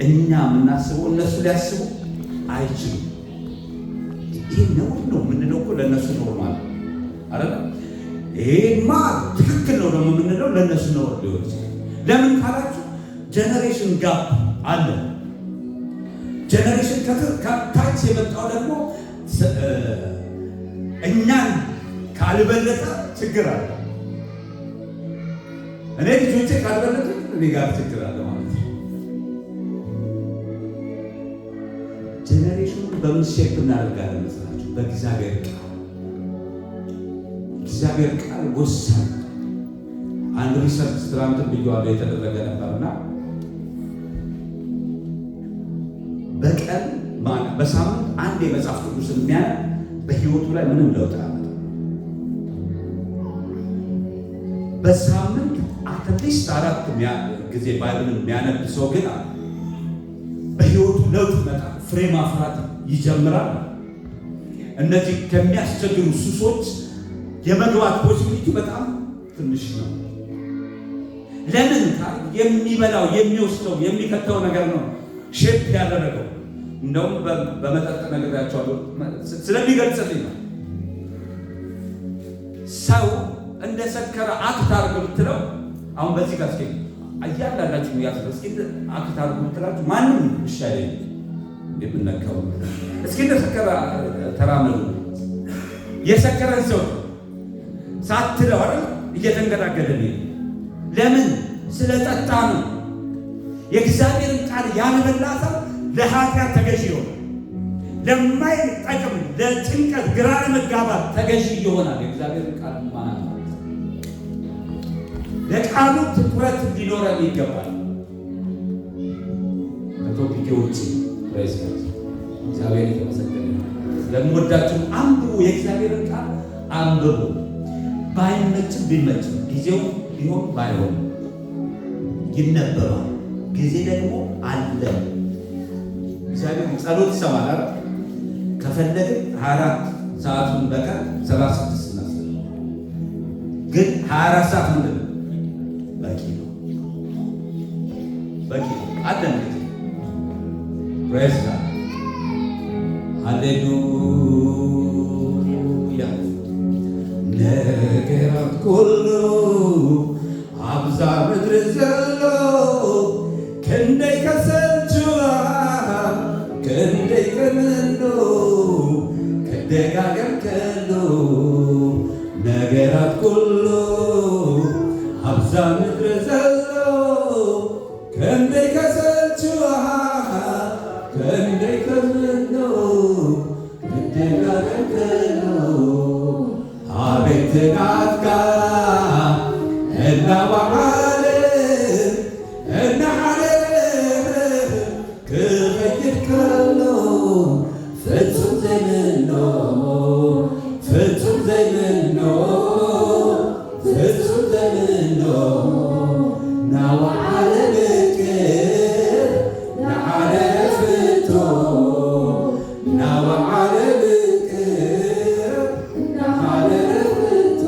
እኛ የምናስበው እነሱ ሊያስቡ አይችሉም። ይህ ነው የምንለው እኮ ለእነሱ ኖርማል አይደል? ይሄማ ትክክል ነው ደግሞ የምንለው ለእነሱ ነው ሊሆን ይችላል። ለምን ካላችሁ ጀነሬሽን ጋፕ አለ። ጀነሬሽን ከታች የመጣው ደግሞ እኛን ካልበለጠ ችግር አለ። እኔ ልጆቼ ካልበለጠ እኔ ጋር ችግር አለ ማለት ነው። ጀነሬሽኑ በምን ሼፕ እናደርጋለን መሰላችሁ? በእግዚአብሔር ቃል። እግዚአብሔር ቃል ወሳኝ። አንድ ሪሰርች ትናንት ብየዋለሁ የተደረገ ነበርና በቀን በሳምንት አንድ የመጽሐፍ ቅዱስ የሚያነብ በህይወቱ ላይ ምንም ለውጥ አያመጣም። በሳምንት አትሊስት 4 ጊዜ ባይብልን የሚያነብ ሰው ግን በህይወቱ ለውጥ ይመጣል፣ ፍሬ ማፍራት ይጀምራል። እነዚህ ከሚያስቸግሩ ሱሶች የመግባት ፖሲቢሊቲ በጣም ትንሽ ነው። ለምን ካል የሚበላው የሚወስደው የሚከተው ነገር ነው ሼፕ ያደረገው። እንደውም በመጠጥ ነግሬያቸዋለሁ ስለሚገልጽልኝ ነው። ሰው እንደ ሰከረ አክት አድርጎ ብትለው አሁን በዚህ ጋር እስኪ አያላላችሁ ያስበ እስኪ አክት አድርጎ ብትላችሁ ማንም እሺ አይደለም እንደምንነካው እስኪ እንደ ሰከረ ተራመዱ። የሰከረን ሰው ሳትለው አይደል እየተንገዳገደ ነው። ለምን? ስለጠጣ ነው። የእግዚአብሔርን ቃል ያልበላ ሰው ለኃጢአት ተገዢ ይሆናል። ለማይጠቅም ለጭንቀት፣ ግራ ለመጋባት ተገዢ ይሆናል። የእግዚአብሔርን ቃል ማለት ነው። ለቃሉ ትኩረት እንዲኖረን ይገባል። ከቶፒክ ውጭ ፕሬስ እግዚአብሔር የተመሰገነ ነው። ለምወዳችሁ አንብቡ፣ የእግዚአብሔርን ቃል አንብቡ። ባይመችም ቢመችም ጊዜው ቢሆን ባይሆን ይነበባል። ጊዜ ደግሞ አለ። እግዚአብሔር ጸሎት ይሰማል አይደል? ከፈለግን 24 ሰዓቱን በቀን 36 እናስብ። ግን 24 ሰዓት ምንድን ነው? በቂ ነው። በቂ ነው። አለን ጊዜ ፕሬዝ ጋድ ሃሌሉያ። ነገራት ሁሉ አብዛ ምድር ዘሎ ክንደይ ከሰልችዋ ክንደይ ከመሎ ከደጋገም ከሎ ነገራት ሁሉ አብዛ ምድር ዘሎ ክንደይ ከሰልችዋ ክንደይ ከመሎ ከደጋገም ከሎ አቤት ናትካ እና ባዓለም እና ዓለም ክኸይድ ከሎ ፍጹም ዘይምኖ ፍጹም ዘይምኖ ፍጹም ዘይምኖ ናዋ ዓለም ቅር ንዓለም ፍቶ ናዋ ዓለም ቅር ንዓለም ፍቶ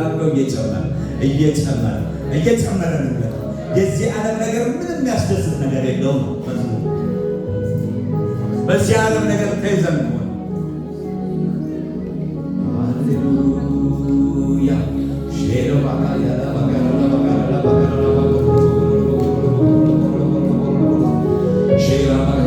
አድርገው እየጨመረ ነው። የዚህ ዓለም ነገር ምንም የሚያስደስት ነገር የለውም። በዚህ ዓለም ነገር ተይዘን ነው። ሃሌሉያ ሼሎ ባጋ ያላ ባጋ ሼላ ባጋ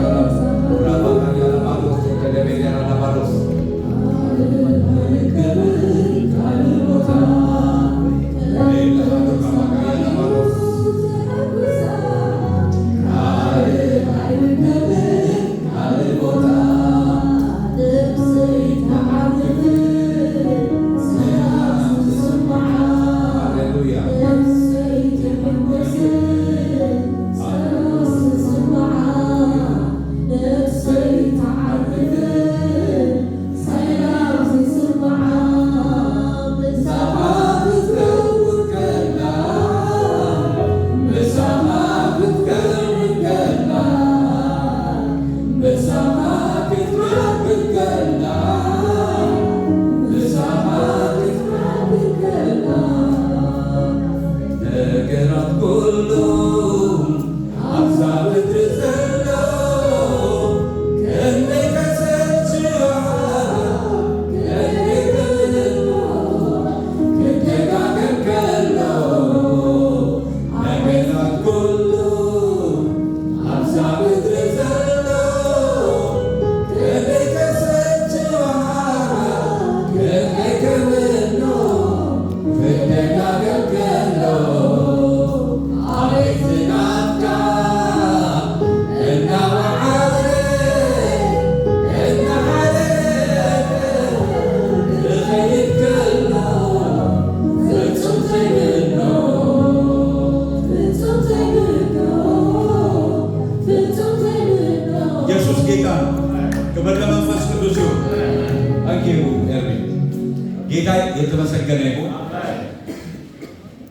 ጌታ የተመሰገነ ይሁን።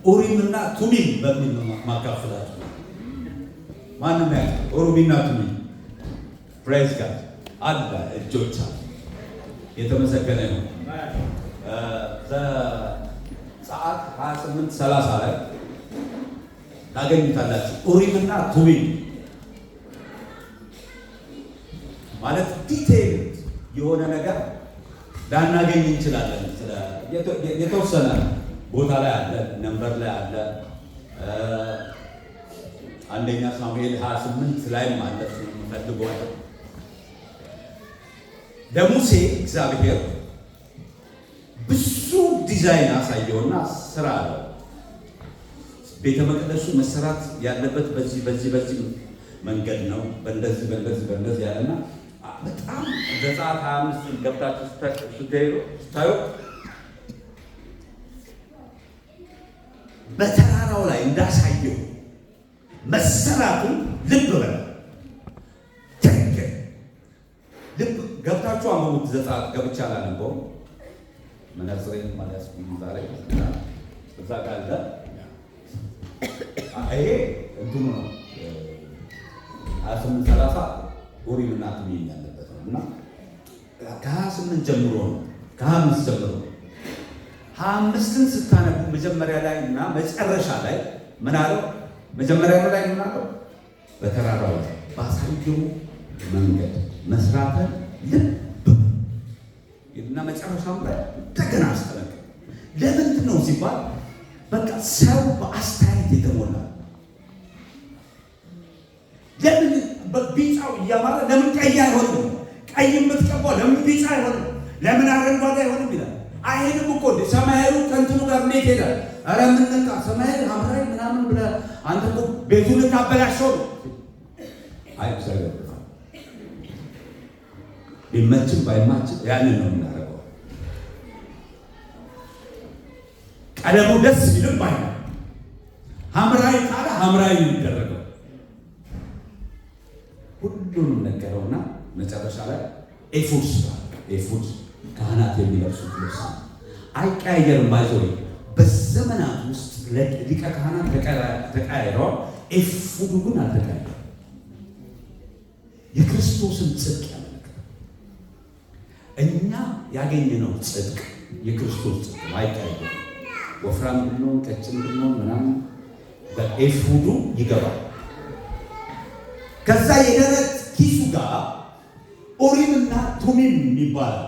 ኡሪምና ቱሚም በሚል ነው ማካፈላችሁ። ማንም ያ ኡሪምና ቱሚም ፕሬዝ ጋድ አለ እጆቻ የተመሰገነ ይሁን። ዘጸአት 28:30 ላይ ታገኙታላችሁ። ኡሪምና ቱሚም ማለት ዲቴይል የሆነ ነገር ላናገኝ እንችላለን። የተወሰነ ቦታ ላይ አለ፣ ነምበር ላይ አለ። አንደኛ ሳሙኤል 28 ላይም አለ። ፈልጓል። ለሙሴ እግዚአብሔር ብዙ ዲዛይን አሳየውና ስራ አለው። ቤተ መቅደሱ መሰራት ያለበት በዚህ መንገድ ነው፣ በእንደዚህ ያለና በጣም ዘጸአት 25 ገብታችሁ ስታዩ በተራራው ላይ እንዳሳየው መሰራቱን ልብ በለ ልብ ገብታችሁ አንብቡት። ዘጸአት ገብቻ አላነበውም መነጽሬን ማለት ዛሬ እዛ ጋር አለ። ይሄ እንትኑ ነው 28:30 ኡሪምና ቱሚም ያለበት ነው እና ከ28 ጀምሮ ነው ከ25 ጀምሮ 25ን ስታነቡ መጀመሪያ ላይ እና መጨረሻ ላይ ምን አለው? መጀመሪያ ላይ ምን አለው? በተራራው ላይ ባሳየው መንገድ መስራትን ልብ እና መጨረሻው ላይ እንደገና አስጠነቀቀ። ለምንድን ነው ሲባል በቃ ሰው በአስተያየት የተሞላ ለምን ቢጫው እያማረ ለምን ቀይ አይሆንም? ቀይ የምትቀባው ለምን ቢጫ አይሆንም? ለምን አረንጓዴ አይሆንም ይላል። አይሄድም እኮ ሰማያዊ ከእንትኑ ጋር እንዴት ሄዳል? ኧረ ምን ነካ ሰማያዊ ሐምራዊ ምናምን ብለህ አንተ እኮ ቤቱን ልታበላሸው ነው። አይ እግዚአብሔር ቢመችም ባይማችም ያንን ነው የምናደርገው። ቀለሙ ደስ ቢልም ባይ ሐምራዊ ካለ ሐምራዊ የሚደረገው ሁሉንም ነገረውና መጨረሻ ላይ ኤፉድ ካህናት የሚለብሱት ልብስ አይቀያየርም። ባይዞይ በዘመናት ውስጥ ሊቀ ካህናት ተቀያይረዋል። ኤፉዱ ግን አልተቀያየረም። የክርስቶስን ጽድቅ ያመለክታል። እኛ ያገኘነው ጽድቅ የክርስቶስ ጽድቅ አይቀያየርም። ወፍራም ብንሆን ቀጭን ብንሆን ምናምን በኤፉዱ ይገባል። ከዛ የደረት ኪሱ ጋር ኡሪምና ቱሚም ይባላል።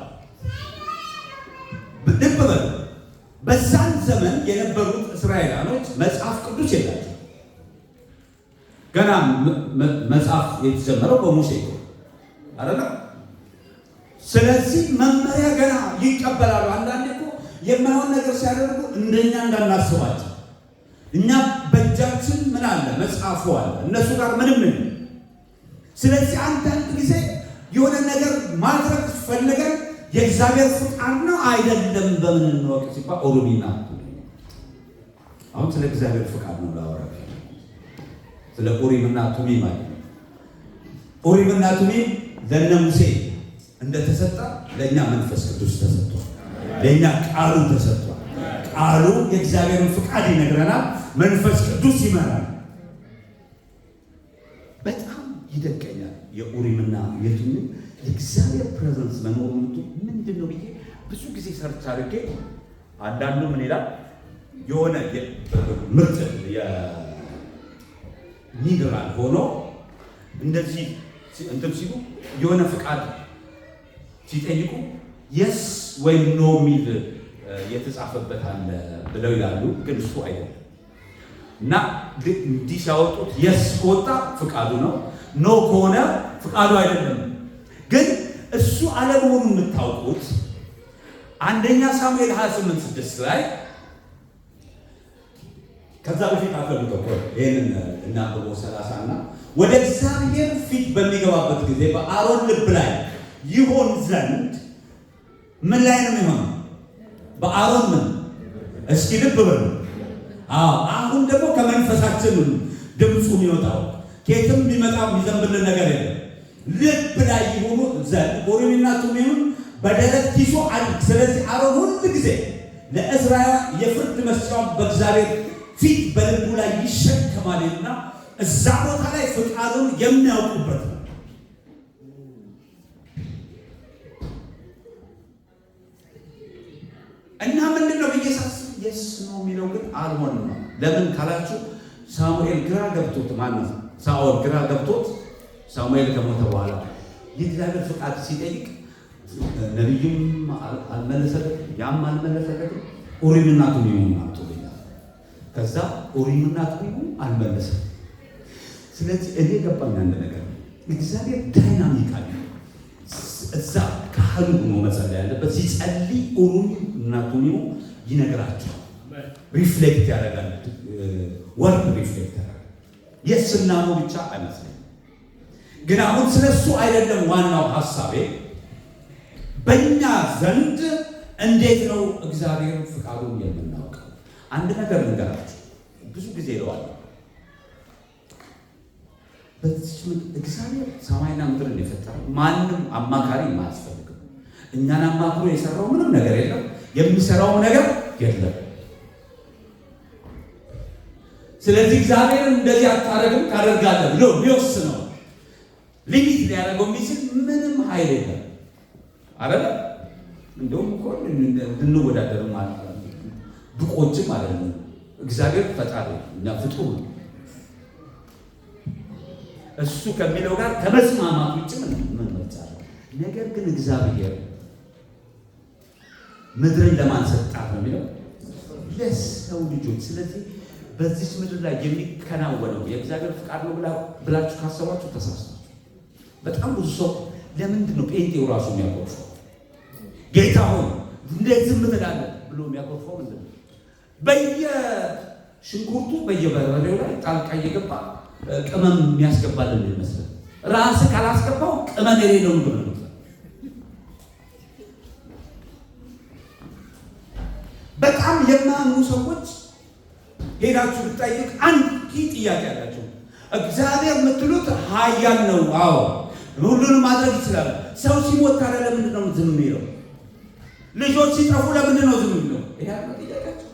ልብ በሉ፣ በዛን ዘመን የነበሩት እስራኤላኖች መጽሐፍ ቅዱስ የላቸው። ገና መጽሐፍ የተጀመረው በሙሴ አይደለም። ስለዚህ መመሪያ ገና ይቀበላሉ። አንዳንዴ እኮ የማይሆን ነገር ሲያደርጉ እንደኛ እንዳናስባቸው፣ እኛ በእጃችን ምን አለ? መጽሐፉ አለ፣ እነሱ ጋር ምንም ምን። ስለዚህ አንዳንድ ጊዜ የሆነ ነገር ማድረግ ፈልገን የእግዚአብሔር ፍቃድ ነው አይደለም በምን እንወቅ ሲባል ኦሮሚና አሁን ስለ እግዚአብሔር ፍቃድ ነው ላወራ። ስለ ኡሪምና ቱሚም ማለት ነው። ኡሪምና ቱሚም ለነ ሙሴ እንደተሰጠ ለእኛ መንፈስ ቅዱስ ተሰጥቷል። ለእኛ ቃሉ ተሰጥቷል። ቃሉ የእግዚአብሔርን ፍቃድ ይነግረናል። መንፈስ ቅዱስ ይመራል። በጣም ይደቀኛል የኡሪምና የቱሚም የእግዚአብሔር ፕሬዘንስ መኖሩ ምንድን ነው ብዬ ብዙ ጊዜ ሰርች አድርጌ አንዳንዱ ምን ይላል የሆነ ምርጥ የሚግራል ሆኖ እንደዚህ እንትን ሲሉ የሆነ ፍቃድ ሲጠይቁ የስ ወይም ኖ የሚል የተጻፈበት አለ ብለው ይላሉ። ግን እሱ አይደለም እና እንዲህ ሲያወጡት የስ ከወጣ ፍቃዱ ነው፣ ኖ ከሆነ ፍቃዱ አይደለም። ግን እሱ አለመሆኑ የምታውቁት አንደኛ ሳሙኤል 28:6 ላይ ከዛ በፊት አፈልገው ይሄንን እና በቦ 30 እና ወደ እግዚአብሔር ፊት በሚገባበት ጊዜ በአሮን ልብ ላይ ይሆን ዘንድ ምን ላይ ነው የሚሆነው? በአሮን ምን እስኪ ልብ በሉ። አሁን ደግሞ ከመንፈሳችን ድምፁ የሚወጣው ከየትም ቢመጣ የሚዘንብልን ነገር የለም። ልብ ላይ ይሆኑ ዘንድ ኡሪምና ቱሚም በደረት ኪሱ አለ። ስለዚህ አሮን ሁሉ ጊዜ ለእስራኤል የፍርድ መስጫውን በእግዚአብሔር ፊት በልቡ ላይ ይሸከማልና እዛ ቦታ ላይ ፍቃዱን የሚያውቁበት ነው። እና ምንድነው ብዬ ሳስብ የስ ነው የሚለው ግን አልሆነም። ለምን ካላችሁ ሳሙኤል ግራ ገብቶት ማለት ሳኦል ግራ ገብቶት ሳሙኤል ከሞተ በኋላ የእግዚአብሔር ፍቃድ ሲጠይቅ ነቢዩም አልመለሰለትም፣ ያም አልመለሰለትም። ኡሪምና ቱሚም አምጡልኝ። ከዛ ኡሪምና ቱሚም አልመለሰም። ስለዚህ እኔ ገባኝ አንድ ነገር፣ እግዚአብሔር ዳይናሚካል እዛ ካህሉ ሆኖ መጸለይ ያለበት። ሲጸልይ ኡሪምና ቱሚም ይነግራቸዋል፣ ሪፍሌክት ያደርጋል፣ ወርድ ሪፍሌክት ያደርጋል። የስና ነው ብቻ አይመስልም። ግን አሁን ስለሱ አይደለም ዋናው ሐሳቤ። በእኛ ዘንድ እንዴት ነው እግዚአብሔር ፍቃዱን የምናውቀው? አንድ ነገር ልንገራችሁ፣ ብዙ ጊዜ ይለዋል። በዚህ እግዚአብሔር ሰማይና ምድርን የፈጠረው ማንም አማካሪ የማያስፈልግም። እኛን አማክሮ የሰራው ምንም ነገር የለም፣ የሚሰራው ነገር የለም። ስለዚህ እግዚአብሔር እንደዚህ አታረግም ታደርጋለህ ብሎ ሊወስነው ሊሚት ሊያደርገው የሚችል ምንም ኃይል የለም። አይደለ? እንደውም እኮ እንድንወዳደር ማለት ነው ብቆችም አይደለም። እግዚአብሔር ፈጣሪ እና ፍጡር ነው። እሱ ከሚለው ጋር ከመስማማት ውጭ ምን መጫለ። ነገር ግን እግዚአብሔር ምድርን ለማን ሰጣት ነው የሚለው? ለሰው ልጆች። ስለዚህ በዚህ ምድር ላይ የሚከናወነው የእግዚአብሔር ፍቃድ ነው ብላችሁ ካሰባችሁ ተሳስታችሁ። በጣም ብዙ ሰው ለምንድን ነው ጴንጤው ራሱ የሚያቆርፈው? ጌታ ሆይ እንዴት ዝም ትላለህ ብሎ የሚያቆርፈው ምንድን ነው? በየሽንኩርቱ በየበርበሬው ላይ ጣልቃ እየገባ ቅመም የሚያስገባልን ይመስላል። ራስህ ካላስገባው ቅመም የሌለው ምግብ ነው። በጣም የማያምኑ ሰዎች ሄዳችሁ ብትጠይቅ አንድ ጥያቄ አላቸው። እግዚአብሔር የምትሉት ኃያል ነው። አዎ ሁሉንም ማድረግ ይችላል። ሰው ሲሞት ታዲያ ለምንድን ነው ዝም የሚለው? ልጆች ሲጠፉ ለምንድን ነው ዝም የሚለው? ይሄ ጥያቄያቸው።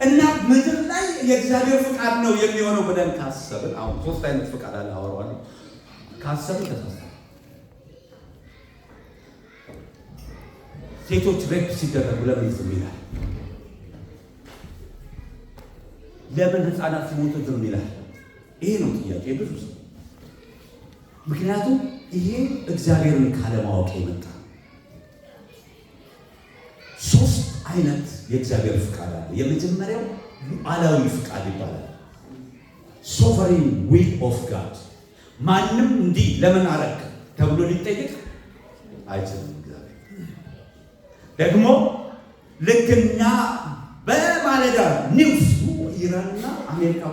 እና ምድር ላይ የእግዚአብሔር ፍቃድ ነው የሚሆነው ብለን ካሰብን፣ አሁን ሶስት አይነት ፍቃድ አለ አወራዋለሁ። ካሰብን ተሳስተን ሴቶች ሬፕ ሲደረጉ ለምን ዝም ይላል? ለምን ህፃናት ሲሞቱ ዝም ይላል? ይሄ ነው ጥያቄ ብዙ ሰው። ምክንያቱም ይሄ እግዚአብሔርን ካለማወቅ የመጣ ሶስት አይነት የእግዚአብሔር ፍቃድ አለ። የመጀመሪያው ሉዓላዊ ፍቃድ ይባላል። ሶቨሪን ዊል ኦፍ ጋድ። ማንም እንዲህ ለምን አረግ ተብሎ ሊጠየቅ አይችልም። እግዚአብሔር ደግሞ ልክና በማለዳ ኒውስ ኢራንና አሜሪካ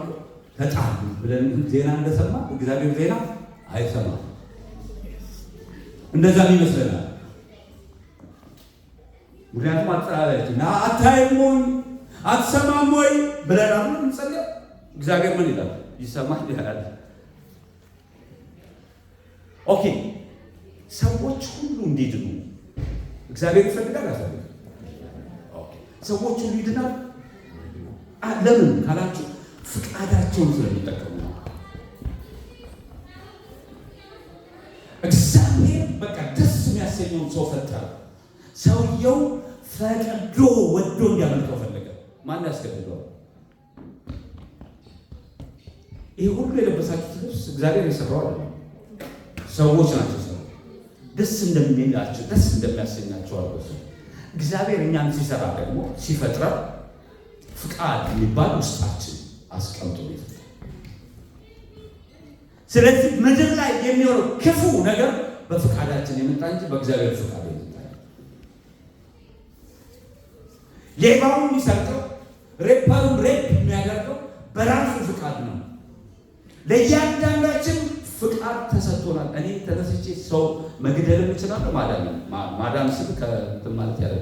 ተጣሉ ብለን ዜና እንደሰማ እግዚአብሔር ዜና አይሰማም። እንደዛም ይመስለናል። ምክንያቱም አጥራለች እና አታይም ወይ አትሰማም ወይ ብለን አሁን እንጸልይ። እግዚአብሔር ምን ይላል? ይሰማል ይላል። ኦኬ፣ ሰዎች ሁሉ እንዲድኑ እግዚአብሔር ይፈልጋል አይፈልግም? ኦኬ፣ ሰዎች ሁሉ ይድናል። ለምን ካላችሁ ፍቃዳቸውን ስለሚጠቀሙ ነው። እግዚአብሔር በቃ ደስ የሚያሰኘውን ሰው ፈጠረ። ሰውየው ፈቅዶ ወዶ እንዲያመልከው ፈለገ። ማን ያስገድደዋል? ይህ ሁሉ የለበሳችሁት ልብስ እግዚአብሔር የሰራው አይደለም፣ ሰዎች ናቸው። ሰው ደስ እንደሚላቸው ደስ እንደሚያሰኛቸው አልበሱ። እግዚአብሔር እኛን ሲሰራ ደግሞ ሲፈጥረ ፍቃድ የሚባል ውስጣችን አስቀምጦ ነው። ስለዚህ ምድር ላይ የሚሆነው ክፉ ነገር በፍቃዳችን የመጣ እንጂ በእግዚአብሔር ፍቃድ የመጣ ሌባውን የሚሰርቀው ሬፐሩን ሬፕ የሚያደርገው በራሱ ፍቃድ ነው። ለእያንዳንዳችን ፍቃድ ተሰጥቶናል። እኔ ተነስቼ ሰው መግደልም እችላለሁ፣ ማዳን ስል ከእንትን ማለት ያለ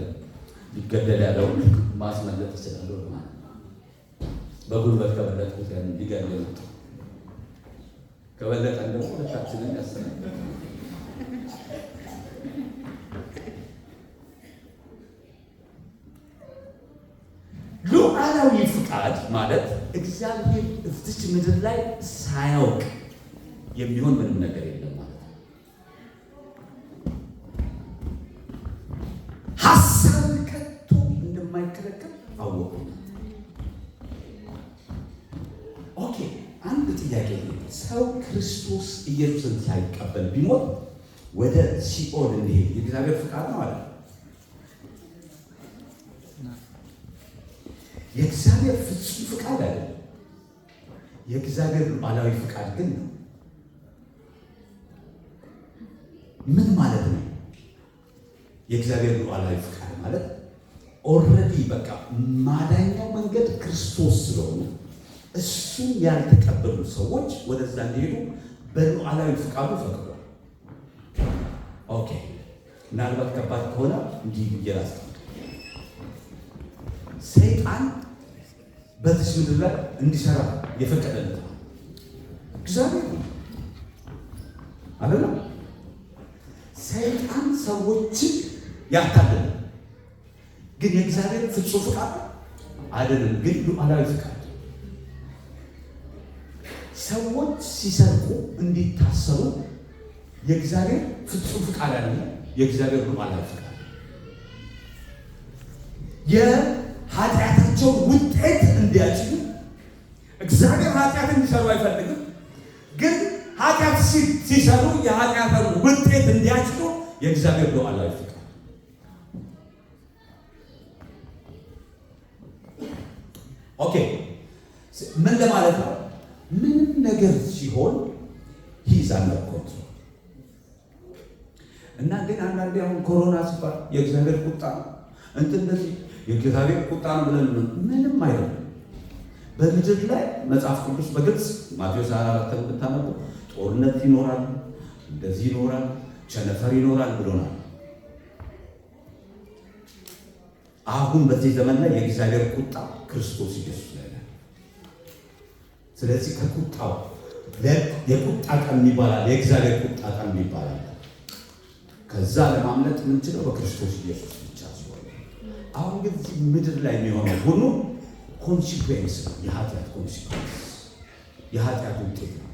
ሊገደል ያለውን ማስመለጥ እችላለሁ ማለት በጉልበት ከበለጥኩት ያን ሊገል የመጣ ከበለጠን ደግሞ ሁለታችንን ያሰናል። ሉዓላዊ ፍቃድ ማለት እግዚአብሔር እዚች ምድር ላይ ሳያውቅ የሚሆን ምንም ነገር የለም ማለት ነው። ሀሳብ ከቶ እንደማይከለከል አወቁ። ኦኬ፣ አንድ ጥያቄ ነው። ሰው ክርስቶስ ኢየሱስን ሳይቀበል ቢሞት ወደ ሲኦል እንዲሄድ የእግዚአብሔር ፍቃድ ነው ማለት ነው። የእግዚአብሔር ፍጹም ፍቃድ አይደለም። የእግዚአብሔር ሉዓላዊ ፍቃድ ግን ነው። ምን ማለት ነው? የእግዚአብሔር ሉዓላዊ ፍቃድ ማለት ኦልሬዲ በቃ ማዳኛው መንገድ ክርስቶስ ስለሆነ እሱን ያልተቀበሉ ሰዎች ወደዛ እንዲሄዱ በሉዓላዊ ፍቃዱ ፈቅዷል። ኦኬ፣ ምናልባት ከባድ ከሆነ እንዲህ ይላል። ሰይጣን በዚህ ምድር ላይ እንዲሰራ የፈቀደለት እግዚአብሔር ነው አይደለም። ሰይጣን ሰዎችን ያታልላል፣ ግን የእግዚአብሔር ፍጹም ፍቃድ አይደለም። ግን ሉዓላዊ ፍቃድ ሰዎች ሲሰርቁ እንዲታሰሩ የእግዚአብሔር ፍጹም ፍቃድ አይደለም። የእግዚአብሔር ሉዓላዊ ፍቃድ የኃጢአታቸው ውጤት እንዲያጭዱ እግዚአብሔር ኃጢአት እንዲሰሩ አይፈልግም። ግን ኃጢአት ሲሰሩ የኃጢአትን ውጤት እንዲያጭዱ የእግዚአብሔር ሉዓላዊ ፍቃድ። ኦኬ፣ ምን ለማለት ነው? ምንም ነገር ሲሆን ይዛል ኮንትሮል እና ግን አንዳንዴ አሁን ኮሮና ሲባል የእግዚአብሔር ቁጣ ነው እንትን እንደዚህ የእግዚአብሔር ቁጣ ነው ብለን ምንም አይደለም። በምድር ላይ መጽሐፍ ቅዱስ በግልጽ ማቴዎስ 24 ብታነቡ ጦርነት ይኖራል፣ እንደዚህ ይኖራል፣ ቸነፈር ይኖራል ብሎናል። አሁን በዚህ ዘመን ላይ የእግዚአብሔር ቁጣ ክርስቶስ ኢየሱስ ላይ ነው። ስለዚህ ከቁጣው የቁጣ ቀን ይባላል፣ የእግዚአብሔር ቁጣ ቀን ይባላል። ከዛ ለማምለጥ የምንችለው በክርስቶስ ኢየሱስ ብቻ ሲሆን፣ አሁን ግን ምድር ላይ የሚሆነው ሁሉ ኮንሲኩዌንስ ነው። የኃጢአት ኮንሲኩዌንስ የኃጢአት ውጤት ነው።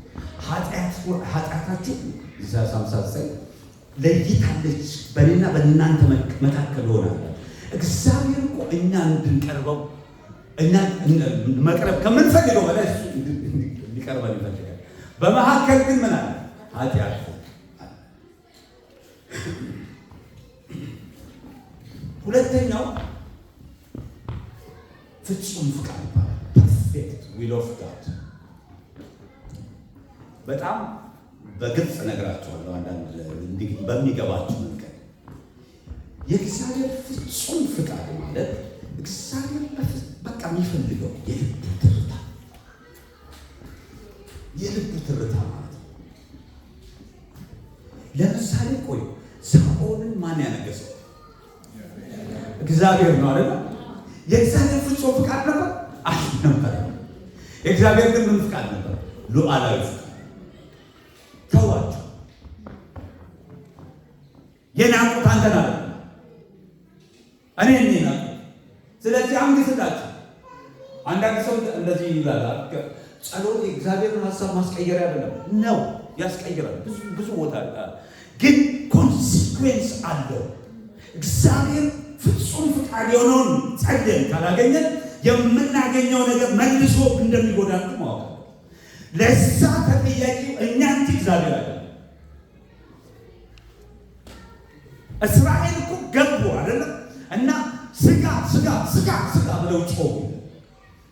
ኃጢአታችሁ ኢሳይያስ 59 ለይታለች በእኔና በእናንተ መካከል ሆናለች። እግዚአብሔር እኮ እኛ እንድንቀርበው እኛ መቅረብ ከምንፈልገው በላይ እሱ እንዲቀርበን ይፈልጋል። በመካከል ግን ምን አለ? ኃጢአት። ሁለተኛው ፍጹም ፍቃድ ይባላል። ፐርፌክት ዊል ኦፍ ጋድ። በጣም በግልጽ ነግራችኋለሁ፣ አንዳንድ እንዲህ በሚገባችሁ መንገድ። የእግዚአብሔር ፍጹም ፍቃድ ማለት እግዚአብሔር በቃ የሚፈልገው የልቡ ትርታ፣ የልቡ ትርታ ማለት ነው። ለምሳሌ ቆይ ሳኦልን ማን ያነገሰው? እግዚአብሔር ነው አይደል? የእግዚአብሔር ፍጹም ፍቃድ ነበር አልነበረም። የእግዚአብሔር ግን ምን ፍቃድ ነበር? ሉዓላዊ ፍቃድ። ተዋቸው፣ የናቁት አንተን አለ እኔ ናቁ። ስለዚህ አንግስላቸው። አንዳንድ ሰው እንደዚህ ይላል፣ ጸሎት የእግዚአብሔርን ሀሳብ ማስቀየር አይደለም ነው፣ ያስቀይራል። ብዙ ቦታ ግን ኮንሲኩዌንስ አለው። እግዚአብሔር ፍጹም ፍቃድ የሆነውን ጸልየን ካላገኘን የምናገኘው ነገር መልሶ እንደሚጎዳን ማወቅ። ለዛ ተጠያቂው እኛ እንጂ እግዚአብሔር አይደለም። እስራኤል እኮ ገቡ አይደለም እና ስጋ ስጋ ስጋ ስጋ ብለው ጮሁ።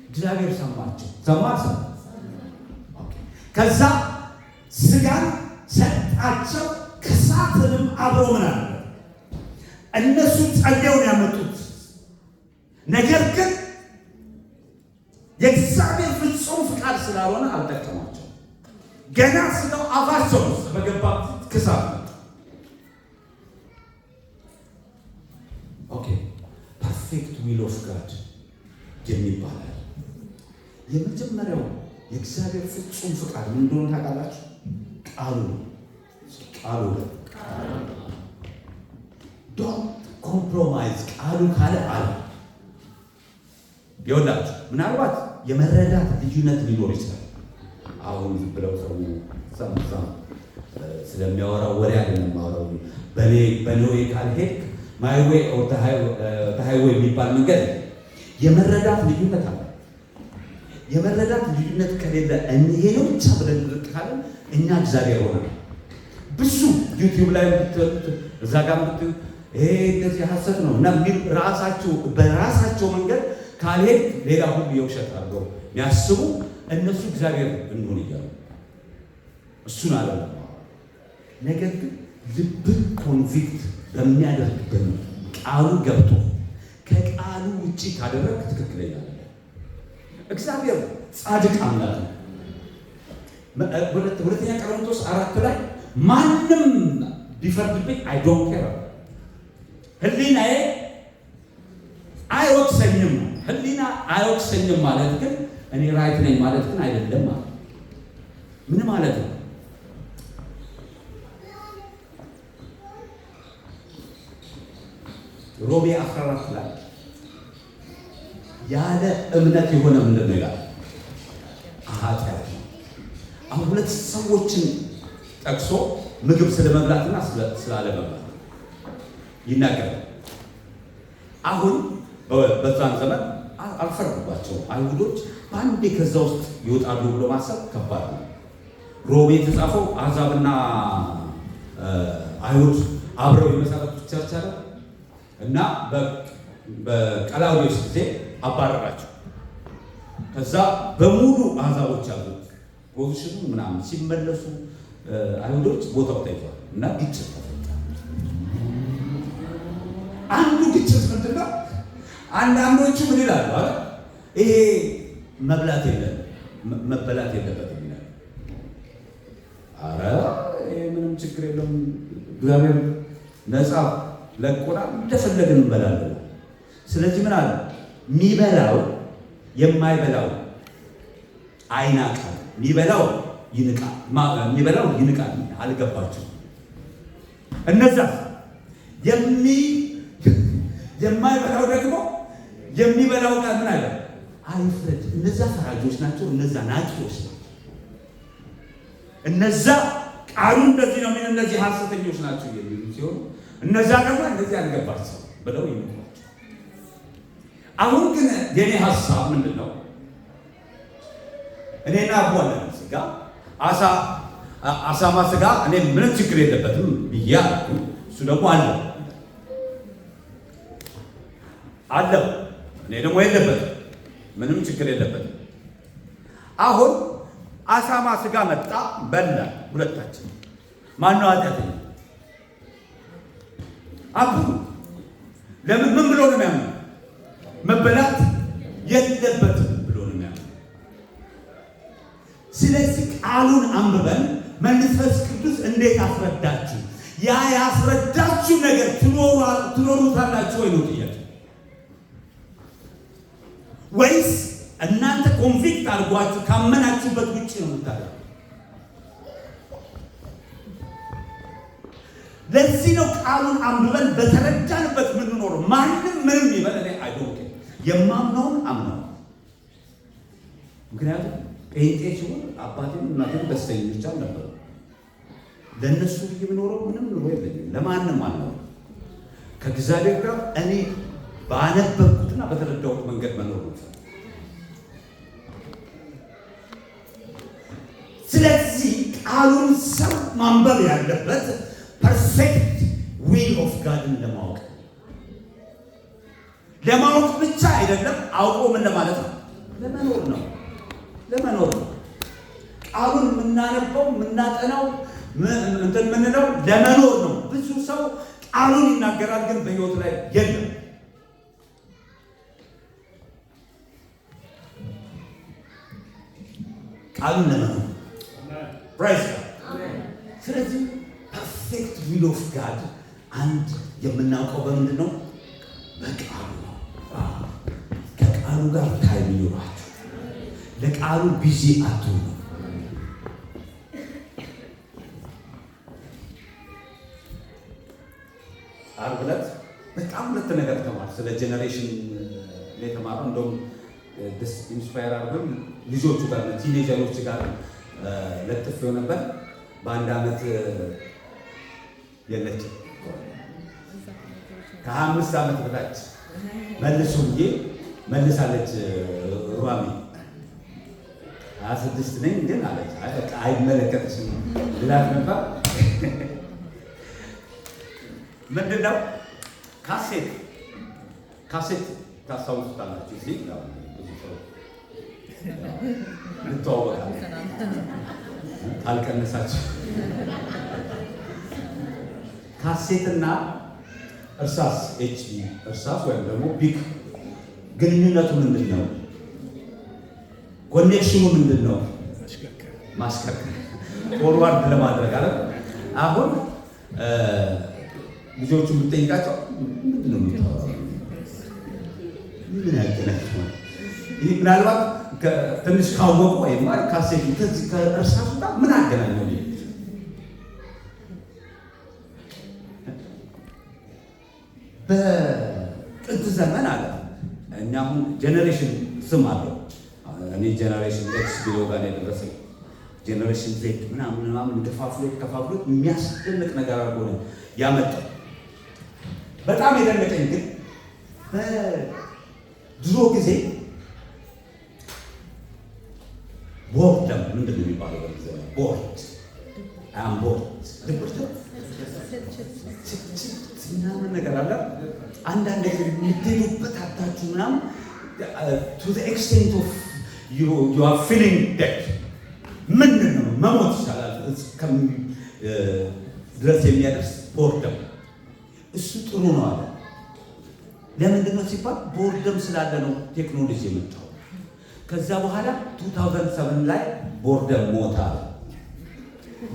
እግዚአብሔር ሰማቸው። ሰማ። ከዛ ስጋን ሰጣቸው፣ ከሳትንም አብሮ ምን አለ? እነሱ ጸልየውን ያመጡት ነገር ግን የእግዚአብሔር ፍጹም ፍቃድ ስላልሆነ አልጠቀማቸው። ገና ስጋው አፋቸው ውስጥ በገባ ክሳት ኦኬ ፐርፌክት ዊል ኦፍ ጋድ የሚባላል። የመጀመሪያው የእግዚአብሔር ፍጹም ፍቃድ ምን እንደሆነ ታውቃላችሁ? ቃሉ ቃሉ ዶንት ኮምፕሮማይዝ። ቃሉ ካለ አለ። ይኸውላችሁ ምናልባት የመረዳት ልዩነት ሊኖር ይችላል። አሁን ብለው ሰው ሰምሰም ስለሚያወራው ወሬ አይደለም ማወራው። በኔ ወይ ካልሄድክ ማይ ዌይ ኦር ዘ ሃይዌይ የሚባል መንገድ የመረዳት ልዩነት አለ። የመረዳት ልዩነት ከሌለ ይሄ ነው ብቻ ብለን ልቅካለ እኛ እግዚአብሔር ሆነ ብዙ ዩቲዩብ ላይ ብትወጡ እዛ ጋር ብትወጡ ይሄ እንደዚህ ሐሰት ነው እና ምን ራሳቸው በራሳቸው መንገድ ካልሄድ ሌላ ሁሉ የውሸት አድርገው የሚያስቡ እነሱ እግዚአብሔር እንደሆነ ይያሉ እሱን አይደለም። ነገር ግን ልብን ኮንቪክት በሚያደርግበት ቃሉ ገብቶ ከቃሉ ውጪ ካደረግ ትክክለኛ አይደለም። እግዚአብሔር ጻድቅ አምላክ ነው። ሁለተኛ ቆሮንቶስ 4 ላይ ማንም ቢፈርድብኝ አይ ዶንት ኬር፣ ህሊናዬ አይወቅሰኝም። ህሊና አይወቅሰኝም ማለት ግን እኔ ራይት ነኝ ማለት ግን አይደለም ማለት ምን ማለት ነው? ሮሜ 14 ላይ ያለ እምነት የሆነ ምንድን ነው ይላል? ኃጢአት ነው። አሁን ሁለት ሰዎችን ጠቅሶ ምግብ ስለመብላትና ስላለመብላት ይናገራል። አሁን በዛን ዘመን አልፈረዱባቸውም። አይሁዶች በአንዴ ከዛ ውስጥ ይወጣሉ ብሎ ማሰብ ከባድ ነው። ሮሜ የተጻፈው አሕዛብና አይሁድ አብረው የመሰረቱት ቸርች አለ እና በቀላውዴዎስ ጊዜ አባረራቸው። ከዛ በሙሉ አሕዛቦች አሉት ፖዚሽኑ ምናምን ሲመለሱ አይሁዶች ቦታው ተይዟል እና ግጭት ተፈጠረ። አንዱ ግጭት ምንድን ነው? አንዳንዶቹ ምን ይላሉ? ይሄ መብላት መበላት የለበትም ይላል። አረ ይሄ ምንም ችግር የለውም እግዚአብሔር ነፃ ለቆናል እንደፈለግን እንበላለን። ስለዚህ ምን አለ? የሚበላው የማይበላው አይናቃል፣ የሚበላው ይንቃል። የሚበላው ይንቃል። አልገባቸው? እነዛ የማይበላው ደግሞ የሚበላው ጋር ምን አለ? አይፍረድ። እነዛ ፈራጆች ናቸው። እነዛ ናቂዎች ናቸው። እነዛ ቃሉ እንደዚህ ነው የሚል እነዚህ ሐሰተኞች ናቸው የሚሉ ሲሆኑ እነዛ ደግሞ እንደዚህ ያልገባቸው ብለው ይመጣሉ። አሁን ግን የኔ ሐሳብ ምንድን ነው? እኔና አቧለ ስጋ አሳማ ስጋ እኔ ምንም ችግር የለበትም ብያ እሱ ደግሞ አለው እኔ ደግሞ የለበትም ምንም ችግር የለበትም። አሁን አሳማ ስጋ መጣ በላ ሁለታችን። ማነው ኃጢአተኛ? አቡ ለምን ምን ብሎ ነው የሚያምነው? መበላት የለበትም ብሎ ነው የሚያምነው። ስለዚህ ቃሉን አንብበን መንፈስ ቅዱስ እንዴት አስረዳችሁ? ያ ያስረዳችሁ ነገር ትኖሩታላችሁ ወይ ነው ጥያቄ። ወይስ እናንተ ኮንቪክት አድርጓችሁ ካመናችሁበት ውጭ ነው የምታደርጉት? ለዚህ ነው ቃሉን አንብበን በተረዳንበት የምንኖረው። ማንም ምንም ይበል እኔ አይዶንት የማምነውን አምነው። ምክንያቱም ጴንጤ ሲሆን አባቴም እናቴም ደስተኞች አልነበሩ። ለእነሱ የምኖረው ምንም ኑሮ የለኝም። ለማንም አልኖርም። ከእግዚአብሔር ጋር እኔ ባነበብኩትና በተረዳሁት መንገድ መኖር ነው። ስለዚህ ቃሉን ሰው ማንበብ ያለበት ፐርፌክት ዊል ኦፍ ጋድን ለማወቅ ብቻ አይደለም። አውቆ ምን ለማለት ነው? ለመኖር ነው። ቃሉን የምናነበው የምናጠናው እንትን የምንለው ለመኖር ነው። ብዙ ሰው ቃሉን ይናገራል፣ ግን በሕይወት ላይ የለም። ቃሉን ለመኖር ፕራይስ። ስለዚህ ፐርፌክት ዊል ኦፍ ጋድ አንድ የምናውቀው በምንድን ነው? በቃሉ ነው። ከቃሉ ጋር ታይም ይኖራችሁ። ለቃሉ ቢዚ አትሁኑ። ዓርብ ዕለት በጣም ሁለት ነገር ተማር ስለ ጄኔሬሽን የተማረው እንደውም ደስ ኢንስፓየር አድርገን ልጆቹ ጋር ቲኔጀሮች ጋር ለጥፌው ነበር። በአንድ ዓመት የለችም ከ5 ዓመት በታች መልሱ ብዬ መልሳለች። ሯሚ 26 ነኝ ግን አለች። አይመለከትሽም ልላት ነበር። ምንድን ነው ካሴት ታስታውሱታላችሁ? እዚህ ብዙ ሰው እንተዋወቃለን አልቀነሳችሁ። ካሴትና እርሳስ ኤችዲ እርሳስ ወይም ደግሞ ቢክ ግንኙነቱ ምንድን ነው? ኮኔክሽኑ ምንድን ነው? ማሽከርከር ፎርዋርድ ለማድረግ አለ። አሁን ልጆቹ የምትጠይቃቸው ምንድን ነው የምታወራው? ምን ያገናኛል? ይህ ምናልባት ትንሽ ካወቁ ወይም ካሴት ከእርሳሱ ጋር ምን አገናኘው? በጥንት ዘመን አለ። እኛ አሁን ጄኔሬሽን ስም አለው። እኔ ጄኔሬሽን ኤክስ ቢሎ ጋር የደረሰኝ ጄኔሬሽን ዜድ ምናምን ከፋፍሎት የሚያስደንቅ ነገር አድርጎ ነው ያመጣው። በጣም የደነቀኝ ግን በድሮ ጊዜ ቦርደም ምንድን ነው የሚባለው? ቦርድ ምናምን ነገር አለ። አንዳንድ ነገር የምትሄዱበት አታችሁ ምናምን to the extent of you are feeling dead ምንድን ነው መሞት ይቻላል ድረስ የሚያደርስ ቦርደም። እሱ ጥሩ ነው አለ። ለምንድን ነው ሲባል ቦርደም ስላለ ነው ቴክኖሎጂ የመጣው። ከዛ በኋላ 2007 ላይ ቦርደም ሞታ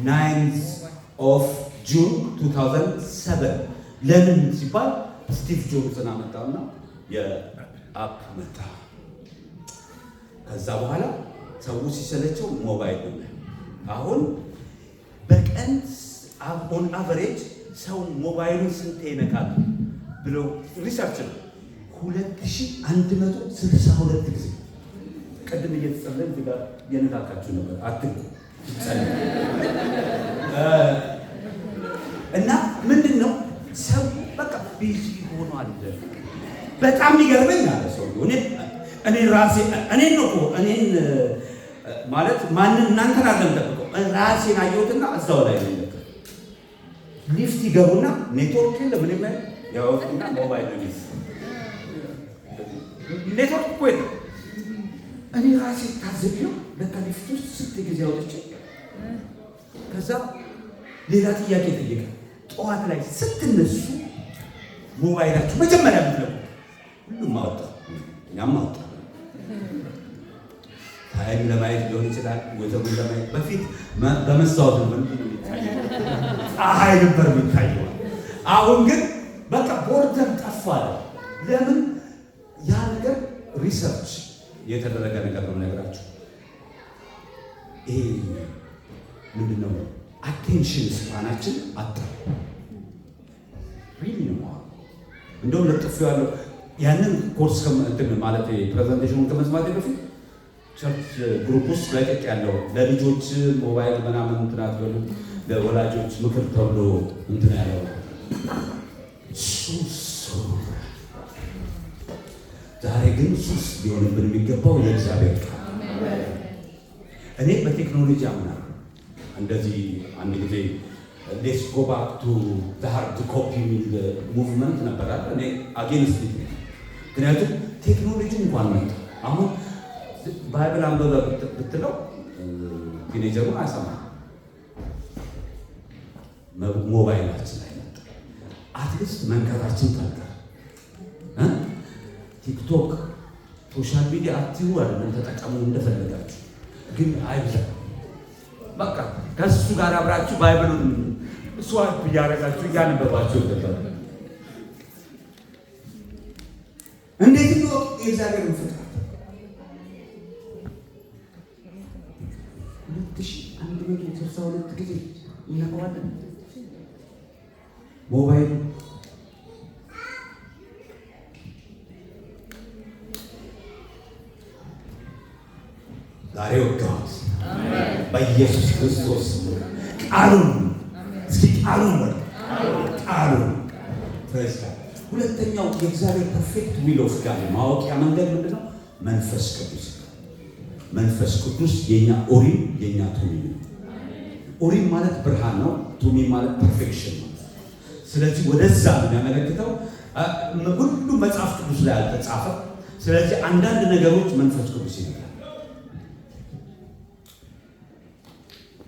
9th of June 2007 ለምን ሲባል ስቲቭ ጆብስን አመጣውና የአፕ መጣ። ከዛ በኋላ ሰው ሲሰለቸው ሞባይል ነው። አሁን በቀን ኦን አቨሬጅ ሰው ሞባይሉን ስንት ይነካል ብለው ሪሰርች ነው 2162 ጊዜ። ቅድም እየተጸለየ እዚህ ጋር የነካካችሁ ነበር አትንኩ እና ምንድን ነው ሰው በቃ ቢዚ ሆኗል። በጣም ይገርመኝ አለ ሰው። እኔ ራሴ እኔን ነው እኮ እኔን ማለት ማንን እናንተን አይደለም ጠብቀው ራሴን አየሁትና እዛው ላይ ነው። ሊፍት ይገቡና ኔትወርክ የለም ምን ማለት ያወጡና ሞባይል ነው ኔትወርክ እኮ የለም። እኔ ራሴ ታዘብኩ። ለካ ሊፍት ውስጥ ስንት ጊዜ አውጥቼ ከዛ ሌላ ጥያቄ ጠየቀ። ጠዋት ላይ ስትነሱ ሞባይላችሁ መጀመሪያ ብትለው ሁሉም አወጣ፣ እኛም አወጣ። ታይም ለማየት ሊሆን ይችላል፣ ወተሩን ለማየት በፊት በመስታወት ነው የሚታየው፣ ፀሐይ ነበር የሚታየው። አሁን ግን በቃ ቦርደር ጠፋል። ለምን? ያ ነገር ሪሰርች የተደረገ ነገር ነው ነገራችሁ። ይሄ ምንድነው? አቴንሽን ስፓናችን አጣ። ሪሊ ነው። እንደውም ለጥፍ ያለው ያንን ኮርስ ማለት ፕሬዘንቴሽኑን ከመስማቴ በፊት ቸርች ግሩፕ ውስጥ ለቀቅ ያለው ለልጆች ሞባይል ምናምን እንትን አትበሉ፣ ለወላጆች ምክር ተብሎ እንትን ያለው ሱስ። ዛሬ ግን ሱስ ሊሆንብን የሚገባው የእግዚአብሔር ቃል። እኔ በቴክኖሎጂ አምናለሁ። እንደዚህ አንድ ጊዜ ሌትስ ጎ ባክ ቱ ዘ ሃርድ ኮፒ የሚል ሙቭመንት ነበር። እኔ አጌንስት ነው። ምክንያቱም ቴክኖሎጂ እንኳን መጣ። አሁን ባይብል አንብበ ብትለው ቲኔጀሩን አይሰማም። ሞባይላችን ላይ መጣ። አትሊስት መንከራችን ታልቃ ቲክቶክ ሶሻል ሚዲያ አትዩ አይደለም ተጠቀሙ እንደፈለጋችሁ፣ ግን አይብዛ። በቃ ከሱ ጋር አብራችሁ ባይብሉን ስዋፕ እያደረጋችሁ እያነበባችሁ ይገባል። እንዴት ነው የእግዚአብሔርን ፍቅር 2162 ጊዜ እናቀዋለን። ሞባይል ዛሬ ወጋሁት በኢየሱስ ክርስቶስ ቃሉን። እስኪ ቃሉን ወደ ቃሉን ተስፋ። ሁለተኛው የእግዚአብሔር ፐርፌክት ዊል ኦፍ ጋድ ማወቂያ መንገድ ምንድነው? መንፈስ ቅዱስ። መንፈስ ቅዱስ የኛ ኦሪም የኛ ቱሚም ነው። ኦሪም ማለት ብርሃን ነው። ቱሚም ማለት ፐርፌክሽን ነው። ስለዚህ ወደዛ ነው የሚያመለክተው። ሁሉ መጽሐፍ ቅዱስ ላይ አልተጻፈም። ስለዚህ አንዳንድ ነገሮች መንፈስ ቅዱስ ይላል።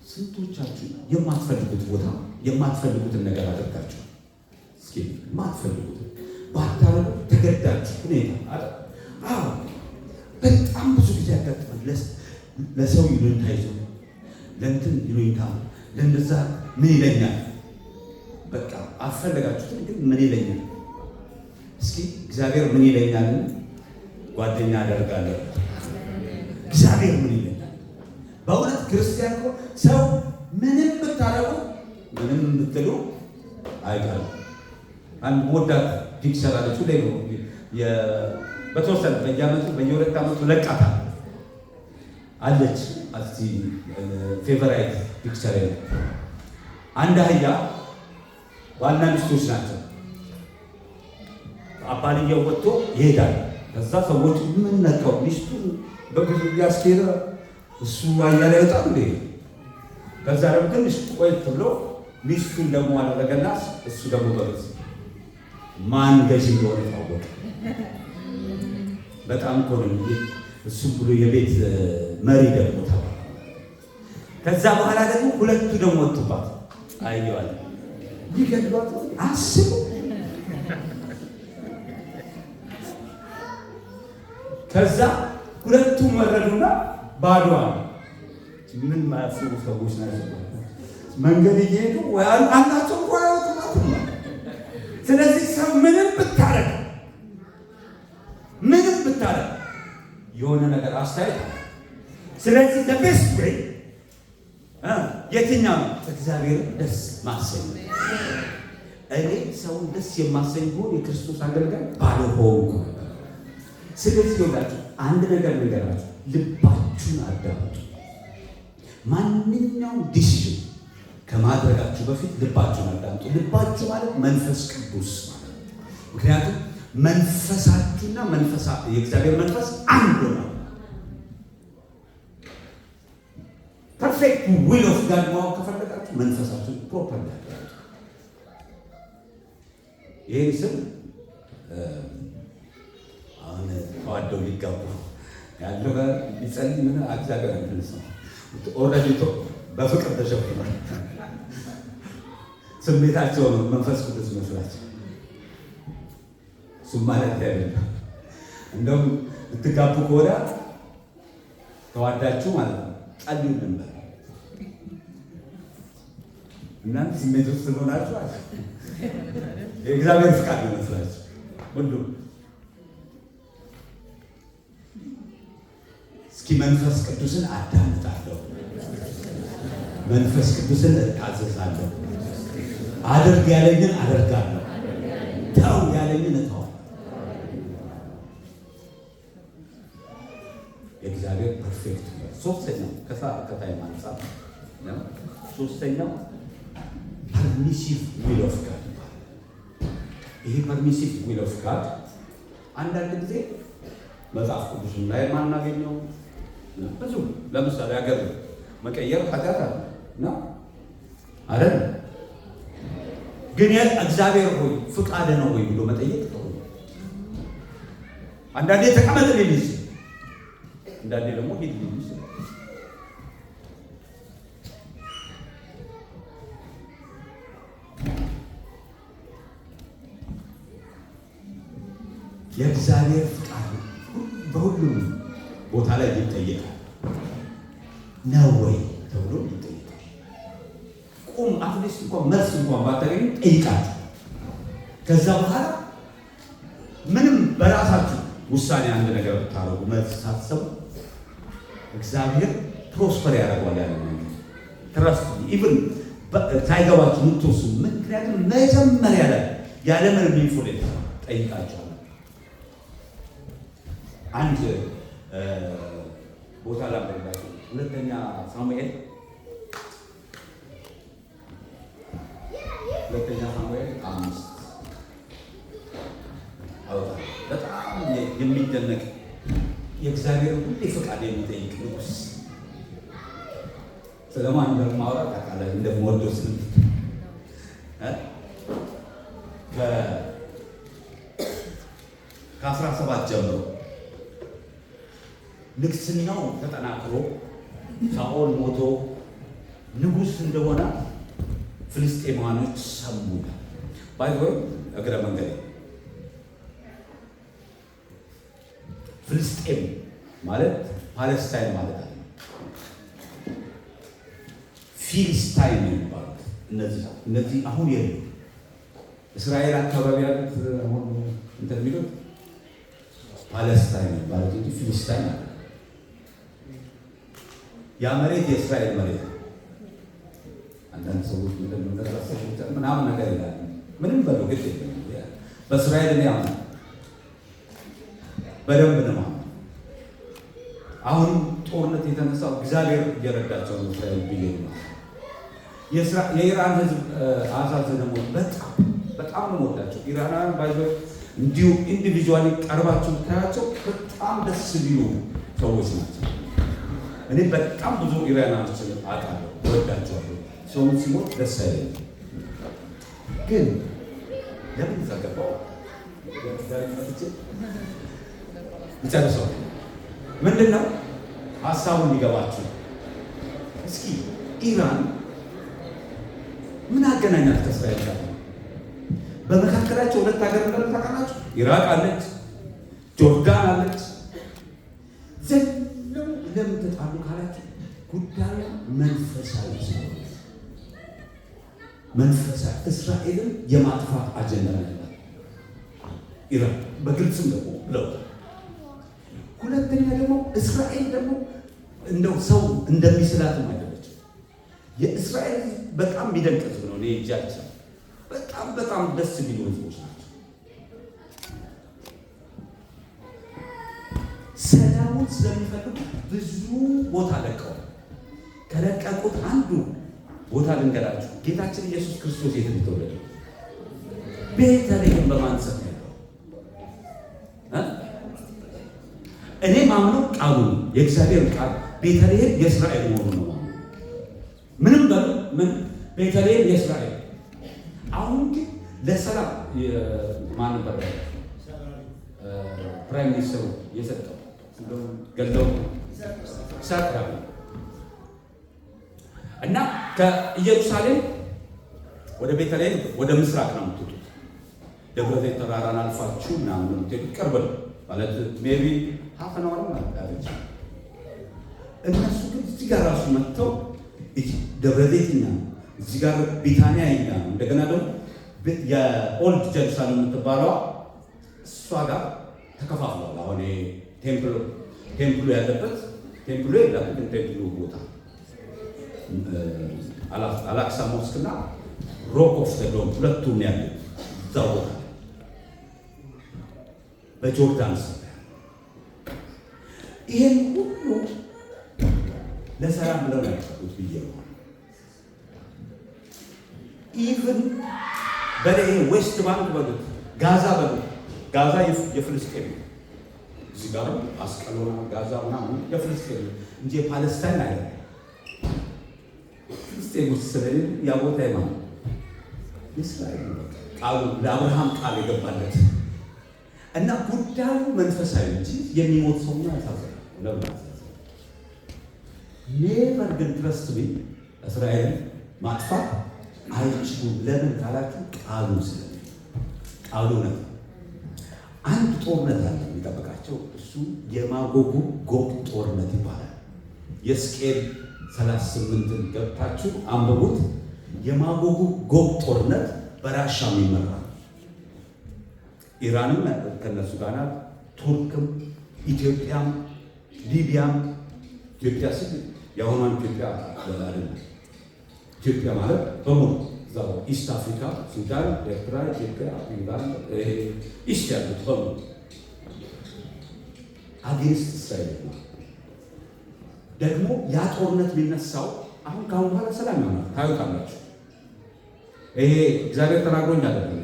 ስንቶቻችሁ የማትፈልጉት ቦታ የማትፈልጉትን ነገር አድርጋችሁ እስኪ የማትፈልጉትን ባታረጉ ተገዳችሁ ሁኔታ በጣም ብዙ ጊዜ ያጋጥማል። ለሰው ይሉኝታ ይዞ ለእንትን ይሉኝታ ለእንደዛ ምን ይለኛል፣ በቃ አልፈለጋችሁትን ግን ምን ይለኛል። እስኪ እግዚአብሔር ምን ይለኛል ጓደኛ አደርጋለሁ። እግዚአብሔር ምን ይለኛል? በእውነት ክርስቲያን እኮ ሰው ምንም ብታረጉ ምንም ብትሉ አይቀርም። አንድ ወዳት ፒክቸር አለች ላይ ነው በተወሰነ በየዓመቱ በየሁለት ዓመቱ ለቃታ አለች። አስቲ ፌቨራይት ፒክቸር ነው። አንድ አህያ ዋና ሚስቶች ናቸው። አባልየው ወጥቶ ይሄዳል። ከዛ ሰዎች ምን ነካው ሚስቱን በግዙ ያስኬደ እሱ አህያ ላይ ወጣ እንዴ። ከዛ ደግሞ ትንሽ ቆይት ብሎ ሚስቱን ደግሞ አደረገና እሱ ደግሞ በግዝ ማን ገዥ እንደሆነ ታወቀ። በጣም ኮን እሱ ብሎ የቤት መሪ ደግሞ ተባለ። ከዛ በኋላ ደግሞ ሁለቱ ደግሞ ወጡባት አየዋል ይገድሏት አስቡ። ከዛ ሁለቱም ወረዱና ባዶዋን ምን ማያስቡ ሰዎች ናቸው። መንገድ እየሄዱ ወይ አንዳቸው እንኳን ያወጡባት። ስለዚህ ሰው ምንም ብታረግ የሆነ ነገር አስተያየት። ስለዚህ ለቤስት ወይ የትኛው ነው? እግዚአብሔር ደስ ማሰኝ። እኔ ሰውን ደስ የማሰኝ ሆን የክርስቶስ አገልጋይ ባልሆንኩ። ስለዚህ ይወዳችሁ አንድ ነገር ልባችሁን አዳምጡ። ማንኛውም ዲሲዥን ከማድረጋችሁ በፊት ልባችሁን አዳምጡ። ልባችሁ ማለት መንፈስ ቅዱስ ማለት ነው። ምክንያቱም መንፈሳችሁና የእግዚአብሔር መንፈስ አንድ ነው። ፐርፌክት ዊል ኦፍ ጋድ ማወቅ ከፈለጋችሁ መንፈሳችሁን ፕሮፐር ያደርጋችሁ። ይህን ስም አሁን ተዋደው ሊጋቡ ያለው ሊጸልይ ምን እግዚአብሔር እንድንስ ነው ኦልሬዲ በፍቅር ተሸፍኗል። ስሜታቸው ነው መንፈስ ቅዱስ መስላቸው። እሱም ማለት አይደለም። እንደውም ልትጋቡ ከሆነ ተዋዳችሁ ማለት ነው ጸልዩ ነበር። እናንተ ስሜት ውስጥ ሆናችሁ አለ የእግዚአብሔር ፍቃድ ነው መስላችሁ ሁሉ። እስኪ መንፈስ ቅዱስን አዳምጣለሁ፣ መንፈስ ቅዱስን እታዘዛለሁ፣ አድርግ ያለኝን አደርጋለሁ፣ ተው ያለኝን እተዋለሁ። የእግዚአብሔር ፐርፌክት ነው። ሶስተኛው ከታይም አንጻር ነው። ሶስተኛው ፐርሚሲቭ ዊል ኦፍ ጋድ። ይሄ ፐርሚሲቭ ዊል ኦፍ ጋድ አንዳንድ ጊዜ መጽሐፍ ቅዱስ ላይ ማናገኘው ብዙ ለምሳሌ ሀገር መቀየር ኃጢአት አለ ነው አይደል? ግን እግዚአብሔር ሆይ ፍቃድ ነው ወይ ብሎ መጠየቅ ጥሩ ነው። አንዳንዴ ተቀመጥ ሊል ይችላል፣ አንዳንዴ ደግሞ ሂድ ሊል ይችላል። የእግዚአብሔር ፍቃድ በሁሉም ቦታ ላይ ይጠየቃል። ነው ወይ ተብሎ ይጠየቃል። ቁም አትሊስት እንኳን መልስ እንኳን ባታገኙ ጠይቃችሁ። ከዛ በኋላ ምንም በራሳችሁ ውሳኔ አንድ ነገር ብታረጉ መልስ ሳትሰሙ እግዚአብሔር ፕሮስፐር ያደርገዋል። ያለ ነገር ትረስት ኢቭን ሳይገባችሁ የምትወስኑ ምክንያቱም መጀመሪያ ላይ ያለምንም ኢንፎርሜሽን ጠይቃችኋል። አንድ ቦታ ላምበላችሁ። ሁለተኛ ሳሙኤል አምስት አውጣ። በጣም የሚደነቅ የእግዚአብሔር ሁሌ ፈቃድ የሚጠይቅ ንጉሥ። ስለማን እንደማወራ ታውቃለህ? እንደምወደው ስንት ከ17 ጀምሮ ንግስናው ተጠናክሮ ሳኦል ሞቶ ንጉሥ እንደሆነ ፍልስጤማኖች ሰሙ። ባይሆን እግረ መንገድ ፍልስጤም ማለት ፓለስታይን ማለት አለ። ፊሊስታይን የሚባሉት እነዚህ አሁን የሉ እስራኤል አካባቢ ያሉት አሁን እንትን የሚሉት ፓለስታይን የሚባሉት እንጂ ፊሊስታይን አለ። ያ መሬት የእስራኤል መሬት ነው። አንዳንድ ሰዎች ምናምን ነገር ይላል። ምንም በሉ ግድ የለም። በእስራኤል እኔ አሁን በደንብ ነው። አሁንም ጦርነት የተነሳው እግዚአብሔር እየረዳቸው ነው። እስራኤል ብዬ ነው። የኢራን ሕዝብ አሳዘነ። በጣም ነው የምወዳቸው ኢራናውያን። ባይዞ እንዲሁ ኢንዲቪጁዋሊ ቀርባችሁ ታያቸው በጣም ደስ የሚሉ ሰዎች ናቸው። እኔ በጣም ብዙ ኢራናውያኖችን አውቃለሁ፣ እወዳቸዋለሁ። ሰውን ሲሞት ደስ አይለኝም። ግን ለምን ዘገባው ይጨርሰው ምንድን ነው ሀሳቡ እንዲገባችሁ። እስኪ ኢራን ምን አገናኛት ከእስራኤል ጋር? በመካከላቸው ሁለት ሀገር እንዳለ ታውቃላችሁ። ኢራቅ አለች፣ ጆርዳን አለች። ዘለው ለምን ተጣሉ ካላችሁ ጉዳዩ መንፈሳዊ ነው። መንፈሳዊ እስራኤልን የማጥፋት አጀንዳ ነው ኢራን በግልጽም ደግሞ ብለውታል። ሁለተኛ ደግሞ እስራኤል ደግሞ እንደው ሰው እንደሚስላትም አይደለች። የእስራኤል በጣም የሚደንቅ ህዝብ ነው። እኔ እጃቻ በጣም ደስ የሚሉ ህዝቦች ናቸው። ሰላሙን ስለሚፈልጉ ብዙ ቦታ ለቀዋል። ከለቀቁት አንዱ ቦታ ልንገራችሁ። ጌታችን ኢየሱስ ክርስቶስ የት ተወለደ? ቤተልሔም በማንሰት ያለው እኔ ማምነው ቃሉ የእግዚአብሔር ቃል ቤተልሔም የእስራኤል መሆኑ ነው። ምንም ምን ቤተልሔም የእስራኤል። አሁን ግን ለሰላም ማን ነበር ፕራይም ሚኒስትሩ የሰጠው ገለው ሳትራ እና ከኢየሩሳሌም ወደ ቤተልሔም ወደ ምስራቅ ነው የምትወጡት። ደብረ ዘይት ተራራን አልፋችሁ ምናምን የምትሄዱት ቅርብ ነው ማለት ሜቢ ሀፈናው ማለት አለች። እነሱ ግን እዚህ ጋር ራሱ መጥተው ደብረ ዘይትና እዚህ ጋር ቢታንያ ይኛ ነው። እንደገና ደግሞ የኦልድ ጀሩሳሌም የምትባለዋ እሷ ጋር ተከፋፍሏል። አሁን ቴምፕሉ ያለበት ቴምፕሉ የለም፣ ግን ቴምፕሉ ቦታ አላክሳ ሞስክና ሮክ ኦፍ ዘ ዶም ሁለቱም ያሉት እዛው ቦታ በጆርዳን ስር። ይሄን ሁሉ ለሰላም ብለው ያደረጉት ብዬ ነው። ኢቭን በላይ ዌስት ባንክ በሉት ጋዛ በሉት ጋዛ የፍልስጤም እዚህ ጋር አስቀሎና ጋዛ ምናምን የፍልስጤም እንጂ የፓለስታይን አይደለም። ፍልስጤም ውስጥ ስለሌለ ያ ቦታ የማን የእስራኤል ቃሉ ለአብርሃም ቃል የገባለት እና ጉዳዩ መንፈሳዊ እንጂ የሚሞት ሰው ነው። ያሳዝናል። ኔቨር ግን ትረስት ሚ እስራኤል ማጥፋት አይችሉም። ለምን ካላችሁ ቃሉ ቃሉ ነው። አንድ ጦርነት አለ የሚጠበቃቸው፣ እሱ የማጎጉ ጎግ ጦርነት ይባላል። የሕዝቅኤል 38ን ገብታችሁ አንብቡት። የማጎጉ ጎግ ጦርነት በራሻ የሚመራ ኢራንም ከነሱ ጋር ናት፣ ቱርክም፣ ኢትዮጵያም፣ ሊቢያም ኢትዮጵያ ስል የአሁኗን ኢትዮጵያ አይደለም። ኢትዮጵያ ማለት በሙሉ እዛው ኢስት አፍሪካ፣ ሱዳን፣ ኤርትራ፣ ኢትዮጵያ፣ ዩጋንዳ ኢስት ያሉት በሙሉ አጌንስት እስራኤል ነው። ደግሞ ያ ጦርነት የሚነሳው አሁን ከአሁን በኋላ ሰላም ይሆናል ታዩታላችሁ። ይሄ እግዚአብሔር ተናግሮኝ አይደለም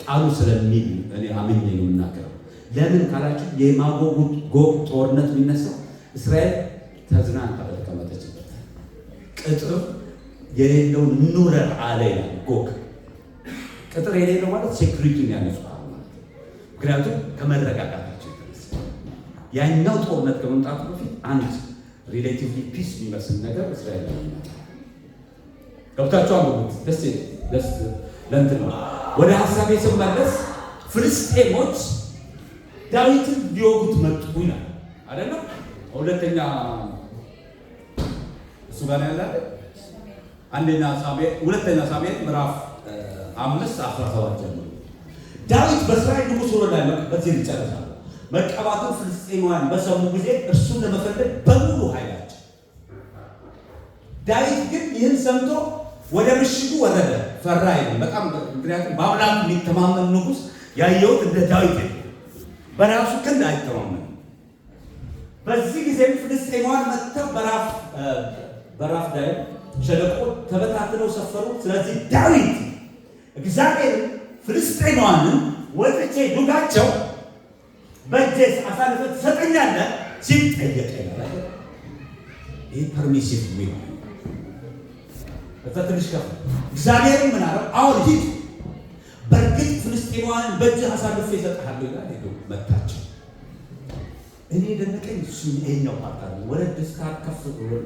ቃሉ ስለሚል እኔ አምኜ ነው የምናገረው። ለምን ካላችሁ የማጎግ ጎግ ጦርነት የሚነሳው እስራኤል ተዝናንታ በተቀመጠችበት ቅጥር የሌለውን ኑረር አለ ይላል። ጎግ ቅጥር የሌለው ማለት ሴኩሪቲን ያነሱታል ማለት። ምክንያቱም ከመረጋጋታቸው የተነሳ ያኛው ጦርነት ከመምጣቱ በፊት አንድ ሪሌቲቭሊ ፒስ የሚመስል ነገር እስራኤል ላይ ይመጣል። ገብታችሁ አንብቡት። ደስ ለእንትን ነው። ወደ ሀሳቤ ስመለስ ፍልስጤሞች ዳዊትን ሊወጉት መጡ ይላል አይደለም። ሁለተኛ እሱ ጋር ያለ ሁለተኛ ሳሙኤል ምዕራፍ 5:17 ጀምሮ ዳዊት በእስራኤል ንጉሥ ሆኖ ላይ በዚህ ይጨርሳል። መቀባቱን ፍልስጤማውያን በሰሙ ጊዜ እርሱን ለመፈለግ በሙሉ ኃይላቸው። ዳዊት ግን ይህን ሰምቶ ወደ ምሽጉ ወረደ፣ ፈራ ይላል። በጣም ምክንያቱም በአምላኩ የሚተማመን ንጉሥ ያየሁት እንደ ዳዊት በራሱ ክንድ አይተማመንም። በዚህ ጊዜም ፍልስጤማውያን መጥተው በራፍ ላይ ሸለቆ ተበታትነው ሰፈሩ። ስለዚህ ዳዊት እግዚአብሔር ፍልስጤማውያንን ወጥቼ ዱጋቸው በእጄ አሳልፈህ ትሰጠኛለህ ሲል ጠየቀ ይላል። ይህ ፐርሚሲቭ ዊል በትንሽ ከፍ እግዚአብሔርም ምን አለው? አሁን ሂድ፣ በእርግጥ ፍልስጤማውያንን በእጅህ አሳልፌ እሰጥሃለሁ ይላል። ሄዶ መታቸው። እኔ ደነቀኝ። እሱ ይሄኛው ፓርት አለ ወረድ ስታር ከፍ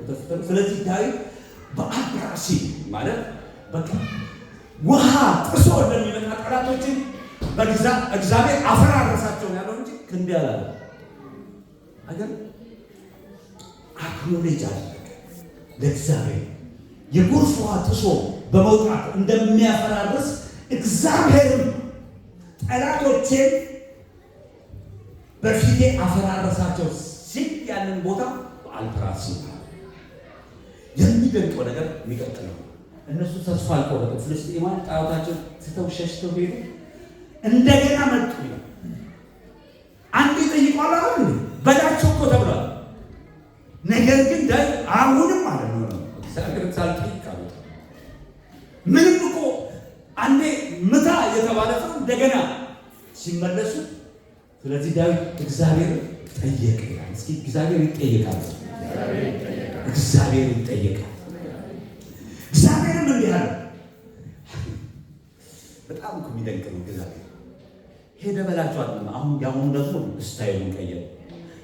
ተስተር። ስለዚህ ዳዊት በአድራሲ ማለት በቃ ውሃ ጥሶ እንደሚመጣ ጠላቶችን እግዚአብሔር አፈራረሳቸው ያለው እንጂ ክንድ ያላለ አይደል። አክኖሌጅ አደረገ ለእግዚአብሔር የጎርፍ ውሃ ጥሶ በመውጣት እንደሚያፈራርስ እግዚአብሔርም ጠላቶቼን በፊቴ አፈራረሳቸው ሲል ያንን ቦታ አልፕራሲ የሚደንቀው ነገር የሚቀጥለው እነሱ ተስፋ አልቆረጡም። ፍልስጤማውያን ጣዖታቸውን ስተው ሸሽተው ሄዱ። እንደገና መጡ ይላል። አንድ ጠይቋል አይደል በላቸው እኮ ተብሏል። ነገር ግን አሁንም ማለት ነው እግዚአብሔር ሳልጠይቅ አሉት ስለዚህ ዳዊት እግዚአብሔር ጠየቀ ይላል። እስኪ እግዚአብሔር ይጠየቃል። እግዚአብሔር ይጠየቃል። እግዚአብሔርም እንዲህ አለ። በጣም እኮ የሚደንቅ ነው። እግዚአብሔር ሄደ በላቸዋል። አሁን ያሁኑ ደግሞ ስታይሉን ቀየረ።